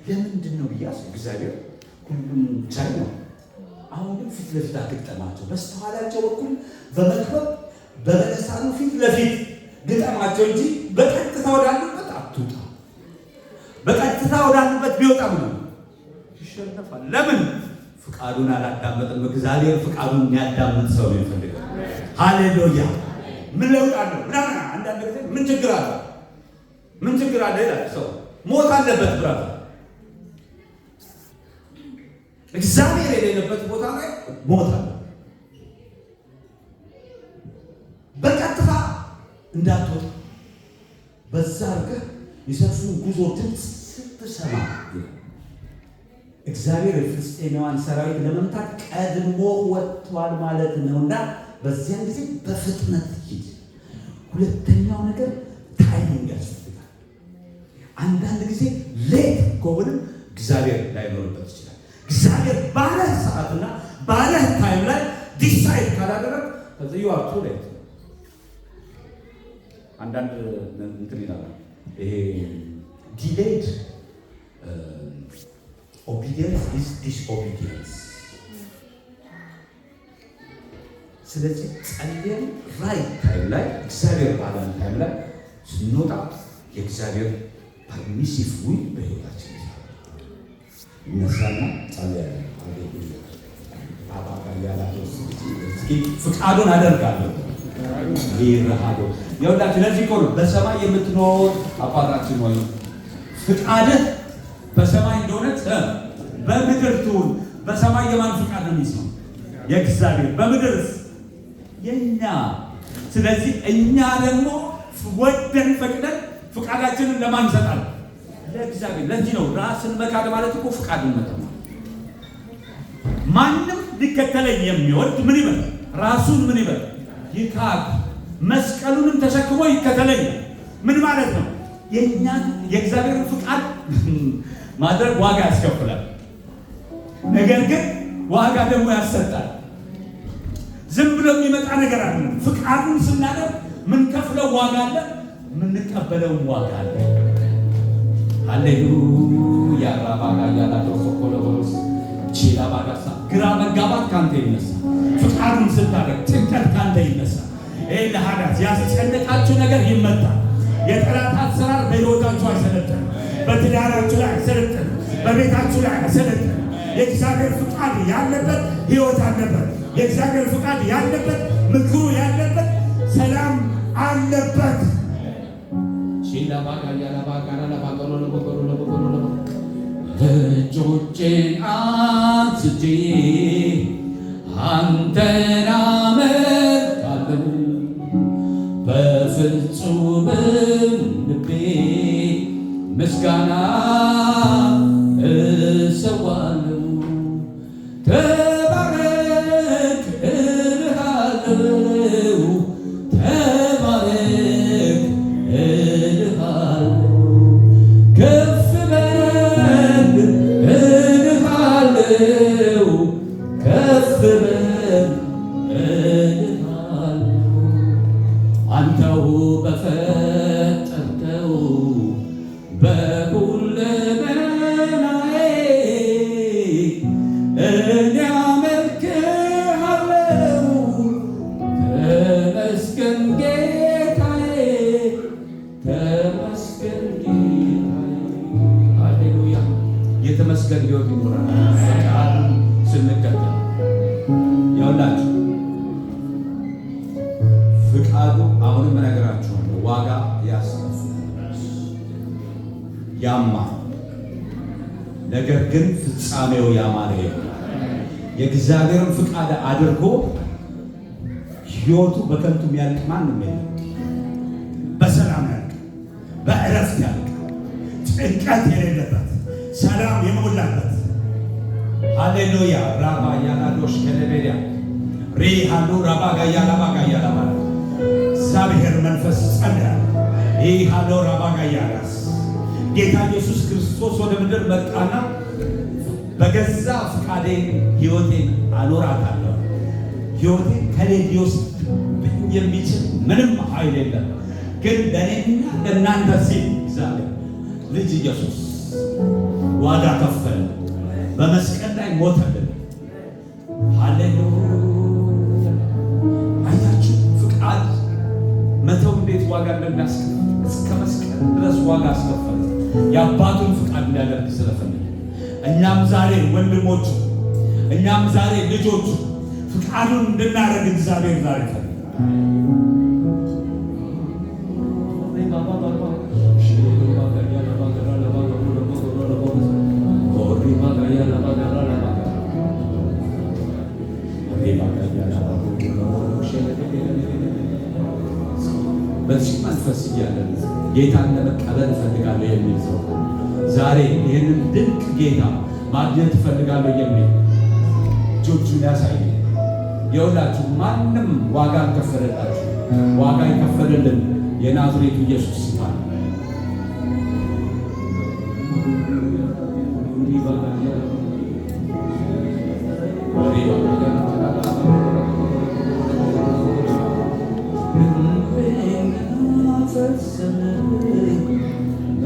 ለምንድን ነው ብያስ እግዚአብሔር ሁሉም ቻይ ነው። አሁን ግን ፊት ለፊት አግጠማቸው። በስተኋላቸው በኩል በመክበብ በበለሳኑ ፊት ለፊት ግጠማቸው እንጂ በቀጥታ ወዳሉበት አትውጣ። በቀጥታ ወዳሉበት ቢወጣም ነው ይሸነፋል። ለምን? ፍቃዱን አላዳመጥም። እግዚአብሔር ፍቃዱን የሚያዳምጥ ሰው ነው የሚፈልገው። ሃሌሉያ። ምን ለውጥ አለው? ምናምን አንዳንድ ጊዜ ምን ችግር አለ? ምን ችግር አለ ይላል ሰው። ሞት አለበት ብራታ። እግዚአብሔር የሌለበት ቦታ ላይ ሞት አለ። በቀጥታ እንዳትወጣ በዛ አድርገህ የሰልፉን ጉዞ ድምፅ ስትሰማ እግዚአብሔር የፍልስጤማውያን ሰራዊት ለመምታት ቀድሞ ወጥቷል ማለት ነውና በዚያን ጊዜ በፍጥነት ሂድ። ሁለተኛው ነገር ታይሚንግ ያስፈልጋል። አንዳንድ ጊዜ ሌት ከሆንም እግዚአብሔር ላይኖርበት ይችላል። እግዚአብሔር ባለህ ሰዓትና ባለህ ታይም ላይ ዲሳይድ ካላደረግ ከዚህ ዩ አር ቱ ሌት። አንዳንድ እንትን ይላል ይሄ ዲሌይድ ኦቢዲየንስ ኢዝ ዲስኦቢዲየንስ። ስለዚህ ጸልየን ራይት ታይም ላይ እግዚአብሔር ባለን ታይም ላይ ስንወጣ የእግዚአብሔር ፐርሚሲቭ ዊል በሕይወታችን ይነሳና ጸልያለን። ሃሌሉያ። ፍቃዱን አደርጋለሁ ይረሃዶ ይወዳችሁ። ለዚህ እኮ ነው በሰማይ የምትኖር አባታችን ሆይ ፍቃድህ በሰማይ እንደሆነች በምድር ትሁን። በሰማይ የማን ፍቃድ ነው የሚሰማው? የእግዚአብሔር። በምድርስ የኛ። ስለዚህ እኛ ደግሞ ወደን ፈቅደን ፍቃዳችንን ለማን እንሰጣለን? ለእግዚአብሔር። ለዚህ ነው ራስን መካድ ማለት እኮ ፍቃድን መተው። ማንም ሊከተለኝ የሚወድ ምን ይበል? ራሱን ምን ይበል? ይካድ፣ መስቀሉንም ተሸክሞ ይከተለኝ። ምን ማለት ነው? የእኛን የእግዚአብሔር ፍቃድ ማድረግ ዋጋ ያስከፍላል። ነገር ግን ዋጋ ደግሞ ያሰጣል። ዝም ብሎ የሚመጣ ነገር አለ። ፍቃዱን ስናደርግ ምንከፍለው ዋጋ አለ፣ ምንቀበለው ዋጋ አለ። ሃሌሉያ። ያራባጋ ያላዶ ሶኮሎስ ቺላ ባጋሳ ግራ መጋባት ካንተ ይነሳ። ፍቃዱን ስታደርግ ጭንቀት ካንተ ይነሳ። ለሐዳስ ያስጨነቃችሁ ነገር ይመታል። የጠላት አሰራር በሕይወታችሁ አይሰለጥንም። በትዳራችሁ ላይ አይሰለጥንም። በቤታችሁ ላይ አይሰለጥንም። የእግዚአብሔር ፍቃድ ያለበት ሕይወት አለበት። የእግዚአብሔር ፍቃድ ያለበት ምክሩ ያለበት ሰላም አለበት። እጆቼን አንስቼ አንተን አመልካለሁ በፍጹም ልቤ ምስጋና እሰዋለሁ። ተባረክ እልሃለሁ፣ ተባረክ እልሃለሁ፣ ከፍ በል እልሃለሁ፣ ከፍ በል እልሃለሁ። አንተው በፈጠርከው በሁለመናዬ እኔ አመልክሃለሁ። ተመስገን ጌታዬ፣ ተመስገን ጌታዬ። ሃሌሉያ። የተመስገን ሕይወት ይኖራል ፈቃዱን ስንከተል። ያውላችሁ ፍቃዱ አሁንም እነግራችኋለሁ ዋጋ ያስከፍላል፣ ያማል። ነገር ግን ፍጻሜው ያማረ ይሆናል። የእግዚአብሔርን ፍቃድ አድርጎ ሕይወቱ በከንቱ የሚያልቅ ማንም የለም። በሰላም ያልቅ፣ በእረፍት ያልቅ፣ ጭንቀት የሌለበት ሰላም የሞላበት። ሃሌሉያ። ራባ ያላዶሽ ከለቤያ ሪሃሉ ራባ ጋያላ ባጋያላ ማለት እግዚአብሔር መንፈስ ጸልያ ይሃሎ ራባ ጋያላስ ጌታ ኢየሱስ ክርስቶስ ወደ ምድር መጣና በገዛ ፍቃዴ ሕይወቴን አኖራታለሁ። ሕይወቴን ከኔ ሊወስድብኝ የሚችል ምንም ኃይል የለም። ግን ለእኔና ለእናንተ ሲል እግዚአብሔር ልጅ ኢየሱስ ዋጋ ከፈለ፣ በመስቀል ላይ ሞተልን። ሃሌሉያ! አያችሁ ፍቃድ መተው እንዴት ዋጋ እንደሚያስከፍል። እስከ መስቀል ድረስ ዋጋ አስከፈለ፣ የአባቱን ፍቃድ እንዲያደርግ ስለፈለገ። እኛም ዛሬ ወንድሞቹ፣ እኛም ዛሬ ልጆቹ ፍቃዱን እንድናደርግ እግዚአብሔር ዛሬ ፈልጋል። በዚህ መንፈስ እያለን ጌታን ለመቀበል እፈልጋለሁ የሚል ሰው ዛሬ ይህንን ድንቅ ጌታ ማግኘት እፈልጋለሁ የሚል እጆቹን ያሳይ። የሁላችሁ ማንም ዋጋ አልከፈለላችሁ። ዋጋ የከፈለልን የናዝሬቱ ኢየሱስ ሲባል